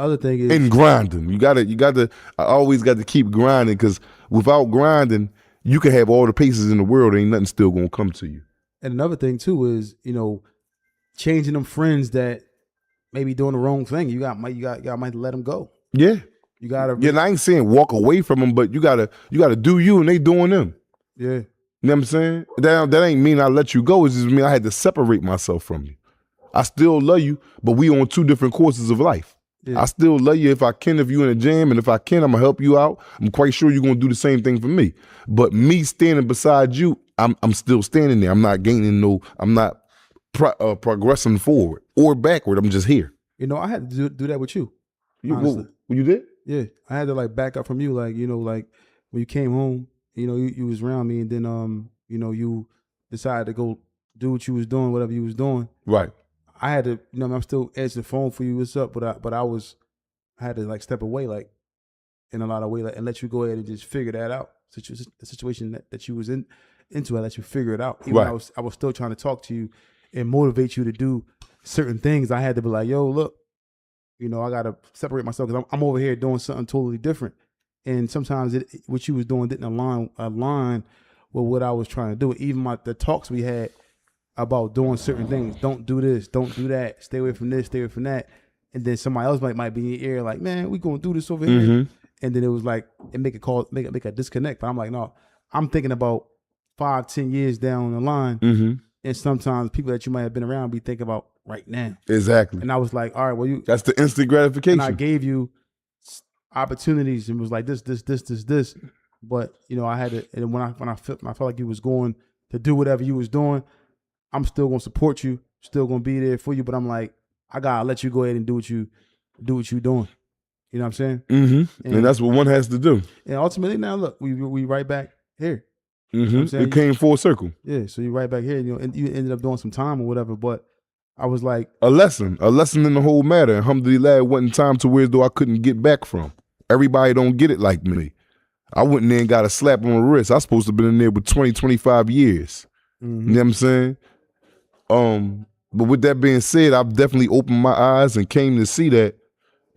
other thing is and grinding. I always got to keep grinding, because without grinding, you can have all the paces in the world, ain't nothing still gonna come to you. And another thing too is, changing them friends that maybe doing the wrong thing. You might let them go. Yeah. You gotta. Yeah, and I ain't saying walk away from them, but you gotta do you, and they doing them. Yeah. You know what I'm saying? That ain't mean I let you go. It just mean I had to separate myself from you. I still love you, but we on two different courses of life. Yeah. I still love you if I can, if you in a jam, and if I can, I'm gonna help you out. I'm quite sure you're gonna do the same thing for me. But me standing beside you, I'm still standing there. I'm not I'm not progressing forward or backward. I'm just here. I had to do that with you. You did? Yeah, I had to back up from you, like when you came home, you was around me, and then you decided to go do what you was doing, whatever you was doing. Right. I had to, I'm still answering the phone for you. What's up? But I had to step away, in a lot of ways, and let you go ahead and just figure that out. The situation that you was into, I let you figure it out. Even right. I was still trying to talk to you and motivate you to do certain things. I had to be like, yo, look, I gotta separate myself, because I'm over here doing something totally different. And sometimes what you was doing didn't align with what I was trying to do. Even the talks we had about doing certain things. Don't do this, don't do that, stay away from this, stay away from that. And then somebody else might be in your ear like, man, we gonna do this over here. And then it was like, make a disconnect. But I'm like, no, I'm thinking about 5-10 years down the line. And sometimes people that you might have been around be thinking about right now. Exactly. And I was like, all right, well, that's the instant gratification. And I gave you opportunities and was like this. But I had to, and when I felt like you was going to do whatever you was doing, I'm still gonna support you, still gonna be there for you. But I'm like, I gotta let you go ahead and do what you doing. You know what I'm saying? And that's what one has to do. And ultimately, now look, we right back here. You know what I'm saying? It came full circle. Yeah, so you're right back here. And you ended up doing some time or whatever. But I was like, a lesson in the whole matter. Alhamdulillah, it wasn't time to where though I couldn't get back from. Everybody don't get it like me. I went in there and got a slap on the wrist. I was supposed to have been in there with 20, 25 years. You know what I'm saying? But with that being said, I've definitely opened my eyes and came to see that,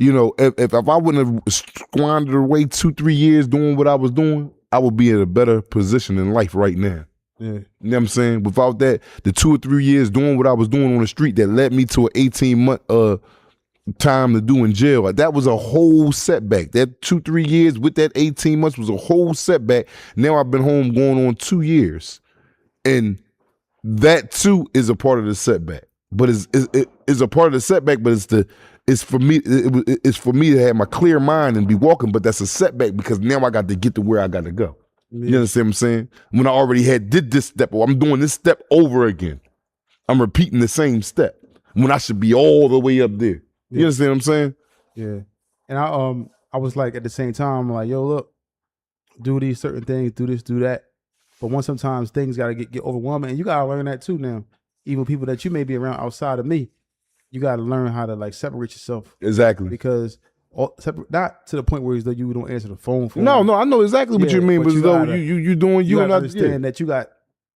if I wouldn't have squandered away 2-3 years doing what I was doing, I would be in a better position in life right now. Yeah. You know what I'm saying? Without that, the 2 or 3 years doing what I was doing on the street that led me to an 18-month time to do in jail, that was a whole setback. That 2-3 years with that 18 months was a whole setback. Now I've been home going on 2 years. And that too is a part of the setback, but it's a part of the setback. But it's for me to have my clear mind and be walking. But that's a setback because now I got to get to where I got to go. Yeah. You understand what I'm saying? When I already did this step, I'm doing this step over again. I'm repeating the same step when I should be all the way up there. You understand what I'm saying? Yeah. And I was like, at the same time, I'm like, yo, look, do these certain things, do this, do that. But once sometimes things got to get overwhelming, and you got to learn that too now. Even people that you may be around outside of me, you got to learn how to separate yourself. Exactly. Because not to the point where as though you don't answer the phone for No, I know exactly what you mean, but as though you doing you and I understand that you got,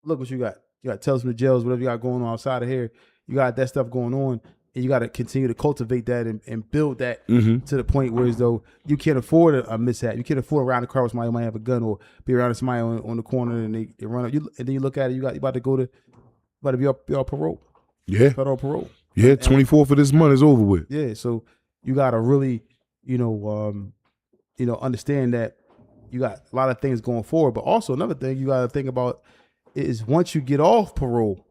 look what you got. You got Tales from the Jails, whatever you got going on outside of here. You got that stuff going on, and you got to continue to cultivate that and build that to the point where as though you can't afford a mishap. You can't afford around the car with somebody who might have a gun or be around somebody on the corner and they run up. And then you look at it, you about to be on parole. Yeah. Federal parole. Yeah, 24th of this month is over with. Yeah, so you got to really, understand that you got a lot of things going forward. But also another thing you got to think about is once you get off parole,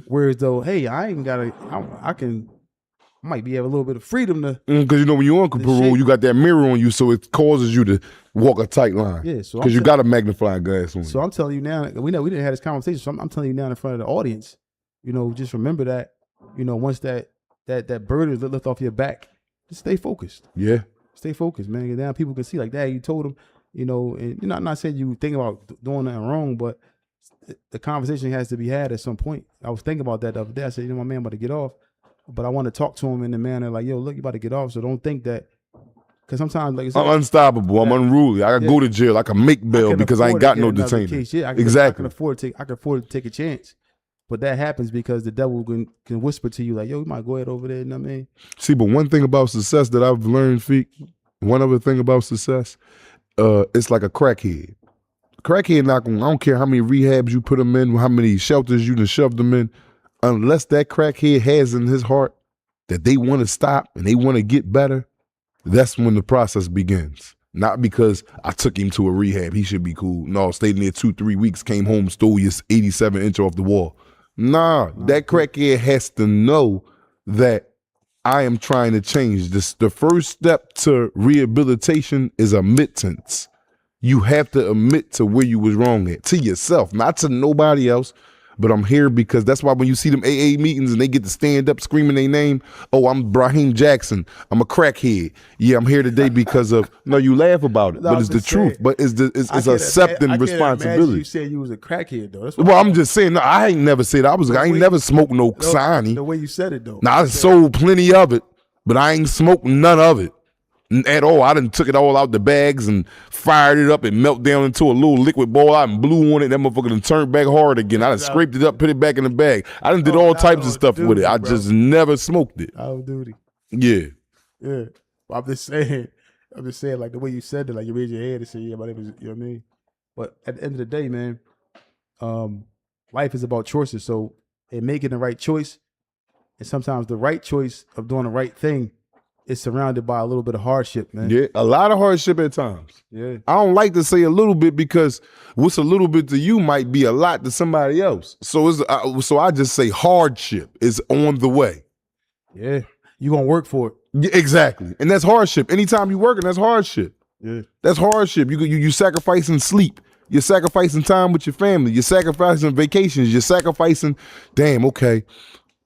whereas though, hey, I might be have a little bit of freedom to. Because when you're on parole, you got that mirror on you, so it causes you to walk a tight line. Yeah, so because you got a magnifying glass on you. So I'm telling you now, we didn't have this conversation. So I'm telling you now in front of the audience, just remember that, once that burden is lifted off your back, just stay focused. Yeah, stay focused, man. And now people can see like that. You told them, and you're not saying you think about doing nothing wrong, but the conversation has to be had at some point. I was thinking about that the other day. I said, my man about to get off. But I want to talk to him in the manner like, yo, look, you about to get off, so don't think that. Because sometimes, like, I'm unstoppable. I'm unruly. I can go to jail. I can make bail because I ain't got no detainer. Yeah, exactly. I can afford to take a chance. But that happens because the devil can whisper to you like, yo, you might go ahead over there, you know what I mean? See, but one thing about success that I've learned, Feek, one other thing about success, it's like a crackhead. Crackhead not gonna, I don't care how many rehabs you put them in, how many shelters you done shoved them in, unless that crackhead has in his heart that they want to stop and they want to get better, that's when the process begins. Not because I took him to a rehab, he should be cool. No, stayed in there 2-3 weeks, came home, stole your 87-inch off the wall. Nah, that crackhead has to know that I am trying to change this. The first step to rehabilitation is admittance. You have to admit to where you was wrong at, to yourself, not to nobody else. But I'm here because that's why when you see them AA meetings and they get to stand up screaming their name, oh, I'm Braheem Jackson, I'm a crackhead. Yeah, I'm here today because of, no, you laugh about it, No, but it's the saying, truth. But it's accepting responsibility. You said you was a crackhead though. That's Well, I'm just saying, no, I ain't never said I ain't never smoked no the Xani. way you said it though. Now, I sold plenty of it, but I ain't smoked none of it at all. I done took it all out the bags and fired it up and melt down into a little liquid ball out and blew on it. That motherfucker done turned back hard again. I done scraped it up, put it back in the bag. I done did all types of stuff with it. I just never smoked it. Out of duty. Yeah. Yeah. I'm just saying, like the way you said it, like you raised your hand and said, yeah, my name is, you know what I mean? But at the end of the day, man, life is about choices. So in making the right choice, and sometimes the right choice of doing the right thing is surrounded by a little bit of hardship, man. Yeah, a lot of hardship at times. Yeah. I don't like to say a little bit because what's a little bit to you might be a lot to somebody else. So so I just say hardship is on the way. Yeah. You gonna work for it. Yeah, exactly. And that's hardship. Anytime you working, that's hardship. Yeah. That's hardship. You sacrificing sleep. You're sacrificing time with your family. You're sacrificing vacations. You're sacrificing, damn, okay,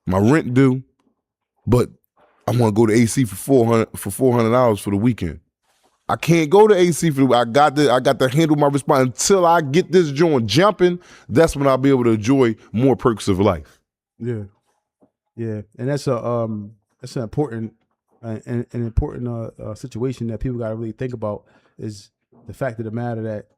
my rent due, but I want to go to AC for $400 for the weekend. I can't go to AC for I got to handle my response until I get this joint jumping. That's when I'll be able to enjoy more perks of life. Yeah, yeah, and that's an important situation that people got to really think about. Is the fact of the matter that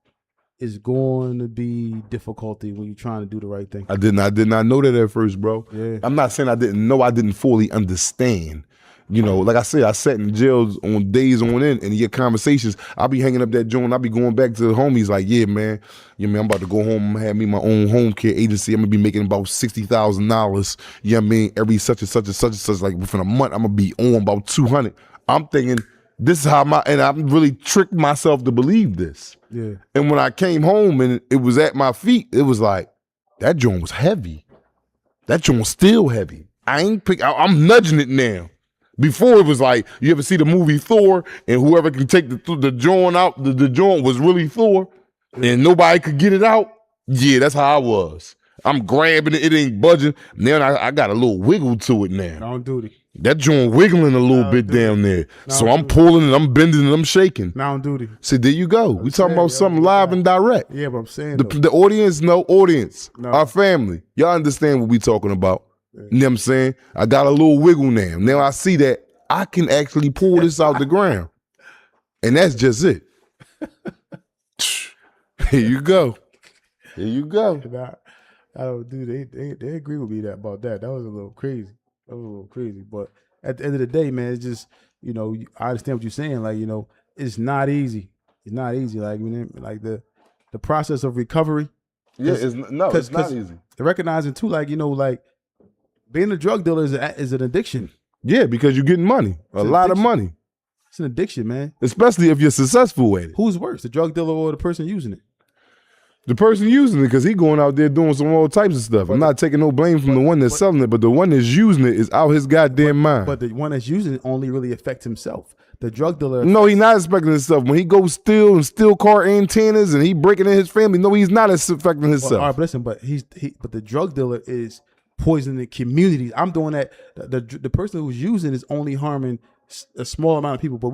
it's going to be difficulty when you're trying to do the right thing. I did not know that at first, bro. Yeah. I'm not saying I didn't know. I didn't fully understand. You know, like I said, I sat in jails on days on end, and your conversations, I'll be hanging up that joint, I'll be going back to the homies like, yeah, man, I'm about to go home, I'm gonna have me my own home care agency, I'm gonna be making about $60,000, you know what I mean, every such and such and such and such, like within a month, I'm gonna be on about 200. I'm thinking, this is how and I really tricked myself to believe this. Yeah. And when I came home and it was at my feet, it was like, that joint was heavy. That joint was still heavy. I'm nudging it now. Before it was like, you ever see the movie Thor and whoever can take the joint out, the joint was really Thor and nobody could get it out? Yeah, that's how I was. I'm grabbing it, it ain't budging. Now I got a little wiggle to it now. Not duty. That joint wiggling a little bit down there. So I'm pulling it, I'm bending it, I'm shaking. Not on duty. See, there you go. We talking about something live and direct. Yeah, but I'm saying the audience, our family. Y'all understand what we talking about. You know what I'm saying? I got a little wiggle now. Now I see that I can actually pull this out the ground. And that's just it. Here you go. Here you go. I don't do they agree with me about that. That was a little crazy. But at the end of the day, man, it's just, you know, I understand what you're saying. Like, you know, it's not easy. It's not easy. Like, I mean, like the process of recovery. Yeah, it's not easy. Recognizing too, like, you know, like being a drug dealer is an addiction. Yeah, because you're getting money, a lot of money. It's an addiction, man. Especially if you're successful at it. Who's worse, the drug dealer or the person using it? The person using it, because he going out there doing some all types of stuff. I'm not taking no blame from the one that's selling it, but the one that's using it is out his goddamn mind. But the one that's using it only really affects himself. The drug dealer. No, he's not affecting himself. When he goes steal car antennas and he breaking in his family, no, he's not affecting himself. Well, all right, but listen, but but the drug dealer is poisoning communities. I'm doing that. The person who's using is only harming a small amount of people. But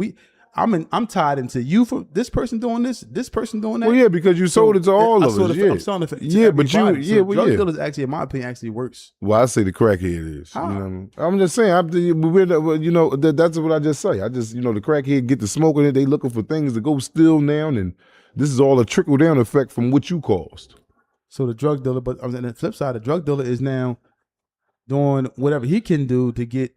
I'm tied into you for this person doing this person doing that. Well, yeah, because you sold it to all of us. Yeah, I'm selling it to but everybody. drug dealers actually, in my opinion, actually works. Well, I say the crackhead is. You know what I mean? I'm just saying. That's what I just say. The crackhead get to smoking it. They looking for things to go steal now, and this is all a trickle down effect from what you caused. So the drug dealer, but on the flip side, the drug dealer is now doing whatever he can do to get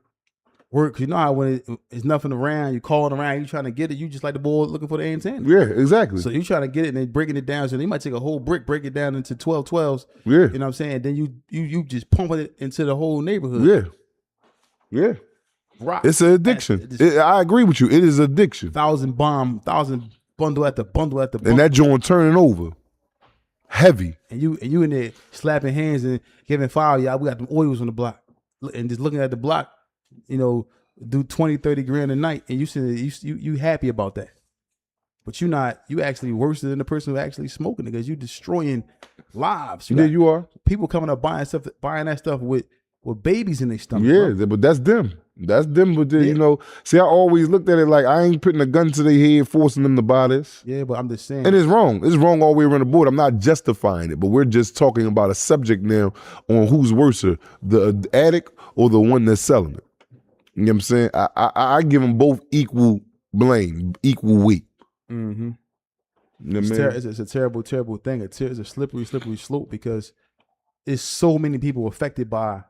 work. You know how when it's nothing around, you calling around, you trying to get it, you just like the boy looking for the antenna. Yeah, exactly. So you trying to get it and then breaking it down. So they might take a whole brick, break it down into 12s. Yeah. You know what I'm saying? Then you just pumping it into the whole neighborhood. Yeah. Yeah. Rock. It's an addiction. I agree with you. It is addiction. 1,000 bundle at the bundle. And that joint turning over. Heavy. And you in there slapping hands and giving fire. Yeah, we got them oils on the block. And just looking at the block, you know, do 20, 30 grand a night, and you happy about that. But you actually worse than the person who actually smoking it because you destroying lives. You are. People coming up buying that stuff with babies in their stomach. Yeah, bro. but that's them. That's them. But you know, see, I always looked at it like I ain't putting a gun to their head, forcing them to buy this. Yeah, but I'm just saying. And it's wrong. It's wrong all the way around the board. I'm not justifying it, but we're just talking about a subject now on who's worser, the addict or the one that's selling it. You know what I'm saying? I give them both equal blame, equal weight. Mm-hmm. You know what I mean? It's a terrible, terrible thing. It's a slippery, slippery slope because it's so many people affected by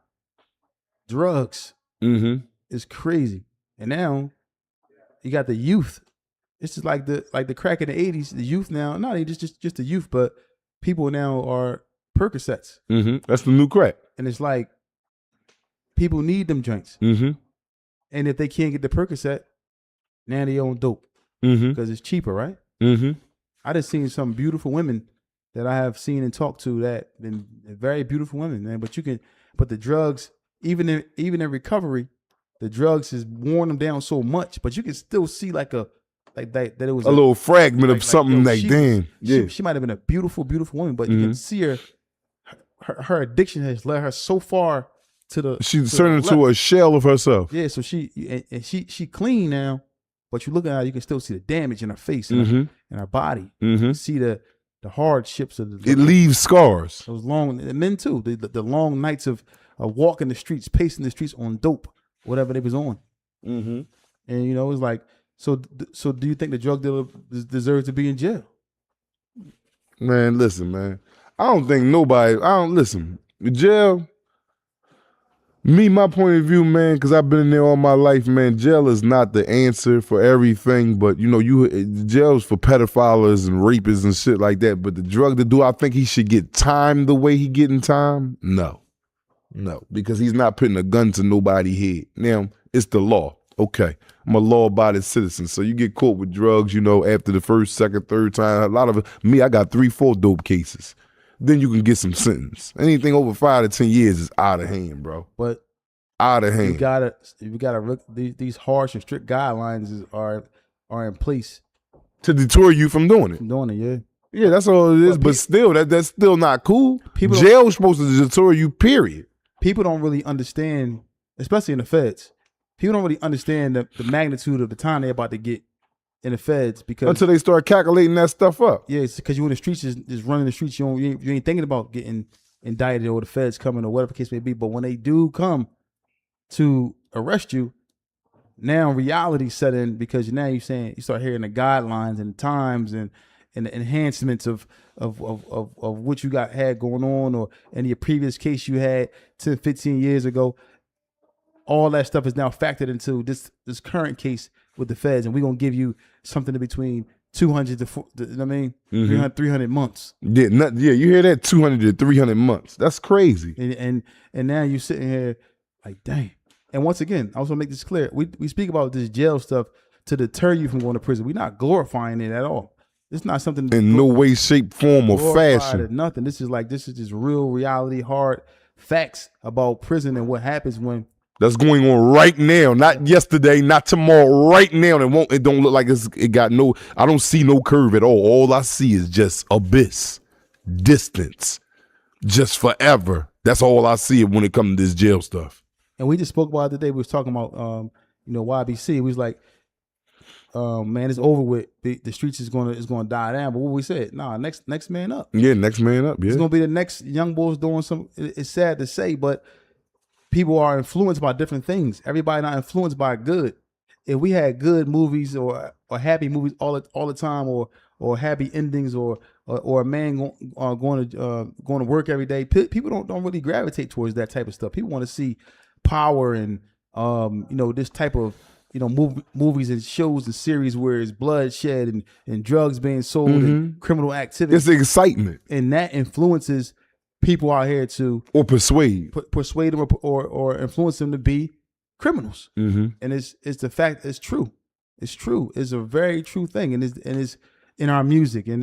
drugs. Mm-hmm. It's crazy. And now you got the youth. It's just like the crack in the 80s. The youth now, not even just the youth, but people now are Percocets. Mm-hmm. That's the new crack. And it's like people need them joints. Mm-hmm. And if they can't get the Percocet, now they own dope because it's cheaper, right? Mm-hmm. I just seen some beautiful women that I have seen and talked to that been very beautiful women, man. But the drugs, even in recovery, the drugs has worn them down so much. But you can still see that it was a little fragment of something damn. Yeah. She might have been a beautiful, beautiful woman, but you can see her addiction has led her so far to the. She's turned into a shell of herself. Yeah, so she clean now, but you look at her, you can still see the damage in her face and her body. You see the hardships of it leaves scars. Those long men too. The long nights of walking the streets, pacing the streets on dope, whatever they was on. Mm-hmm. And you know, it's like, so do you think the drug dealer deserves to be in jail? Man, listen, man. I don't think nobody. Listen. Jail. My point of view, man, because I've been in there all my life, man, jail is not the answer for everything, but, you know, jail's for pedophiles and rapists and shit like that, but the drug dealer, do I think he should get time the way he getting time? No, because he's not putting a gun to nobody's head. Now, it's the law. Okay, I'm a law-abiding citizen, so you get caught with drugs, you know, after the first, second, third time, a lot of it, I got 3-4 dope cases. Then you can get some sentence. Anything over 5 to 10 years is out of hand, bro. But out of hand. You gotta these harsh and strict guidelines are in place to deter you from doing it. Yeah. Yeah, that's all it is. But still, that's still not cool. Jail's supposed to deter you, period. People don't really understand, especially in the feds. People don't really understand the magnitude of the time they're about to get in the feds because until they start calculating that stuff up. Yeah, it's because you in the streets is running the streets. You ain't thinking about getting indicted or the feds coming or whatever the case may be. But when they do come to arrest you, now reality set in because now you start hearing the guidelines and the times and the enhancements of what you had going on or any previous case you had 10, 15 years ago. All that stuff is now factored into this current case with the feds, and we're gonna give you something in between 200 to, you know what I mean, 300 months. Yeah, you hear that? 200 to 300 months. That's crazy. And now you sitting here like, dang. And once again, I also make this clear: we speak about this jail stuff to deter you from going to prison. We're not glorifying it at all. It's not something in no way, shape, form, or fashion. Nothing. This is just real reality, hard facts about prison and what happens when. That's going on right now, not yesterday, not tomorrow, right now. It don't look like it got no, I don't see no curve at all. All I see is just abyss, distance, just forever. That's all I see when it comes to this jail stuff. And we just spoke about it today. We was talking about, YBC. We was like, man, it's over with. The streets is gonna die down. But what we said, next man up. Yeah, next man up. Yeah, it's gonna be the next young boys doing some. It's sad to say, but people are influenced by different things. Everybody not influenced by good. If we had good movies or happy movies all the time or happy endings or or a man going to work every day. People don't really gravitate towards that type of stuff. People want to see power and this type of movies and shows and series where it's bloodshed and drugs being sold and criminal activity. It's excitement, and that influences people out here to persuade them or influence them to be criminals. And it's the fact. It's true. It's true. It's a very true thing, and it's in our music and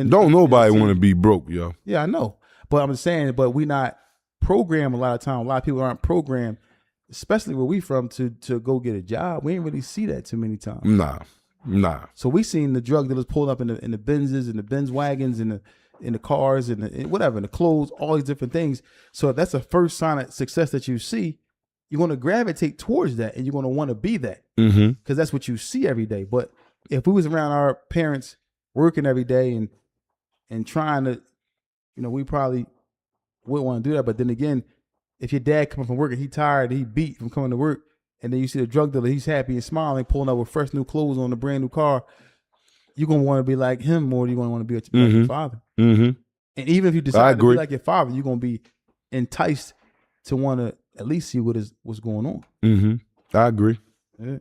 don't nobody want to be broke, yo. Yeah, I know, but I'm saying, but we not programmed a lot of time. A lot of people aren't programmed, especially where we from, to go get a job. We ain't really see that too many times. Nah. So we seen the drug dealers pulled up in the Benzes and the Benz wagons and in the cars and whatever, in the clothes, all these different things. So if that's the first sign of success that you see, you're going to gravitate towards that, and you're going to want to be that because that's what you see every day. But if we was around our parents working every day and trying to, we probably wouldn't want to do that. But then again, if your dad coming from work and he tired, he beat from coming to work, and then you see the drug dealer, he's happy and smiling, pulling up with fresh new clothes on a brand new car, you're going to want to be like him more than you're going to want to be like your father. And even if you decide to be like your father, you're going to be enticed to want to at least see what's going on. I agree. Yeah.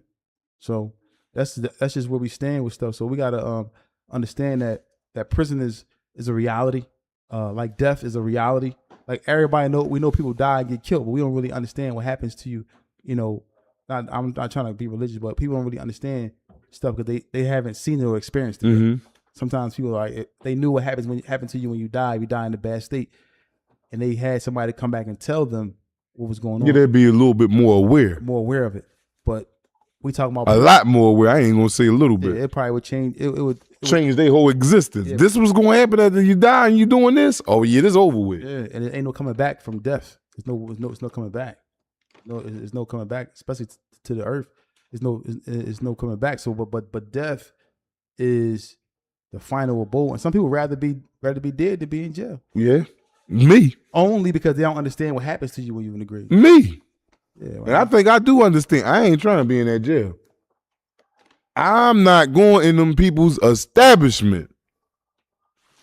So that's just where we stand with stuff. So we got to understand that prison is a reality. Like death is a reality. Like everybody we know people die and get killed, but we don't really understand what happens to you. I'm not trying to be religious, but people don't really understand stuff because they haven't seen it or experienced it. Sometimes people are like, they knew what happened to you when you die. You die in a bad state, and they had somebody come back and tell them what was going on. Yeah, they'd be a little bit more aware of it. But we talking about a lot more aware. I ain't gonna say a little bit. It probably would change. It would change their whole existence. Yeah. This was gonna happen after you die, and you doing this. Oh yeah, this over with. Yeah, and it ain't no coming back from death. It's no coming back. It's no coming back, especially to the earth. It's no coming back. So, but death is the final abode, and some people rather be dead than be in jail. Yeah, me. Only because they don't understand what happens to you when you're in the grave. Me. Yeah, and I think I do understand. I ain't trying to be in that jail. I'm not going in them people's establishment.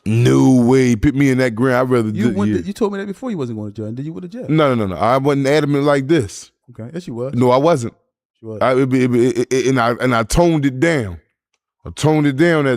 No way. Put me in that ground. I'd rather do it. You told me that before you wasn't going to jail. And then you went to jail. No. I wasn't adamant like this. Okay. Yes, you was. No, I wasn't. You was. And I toned it down. I toned it down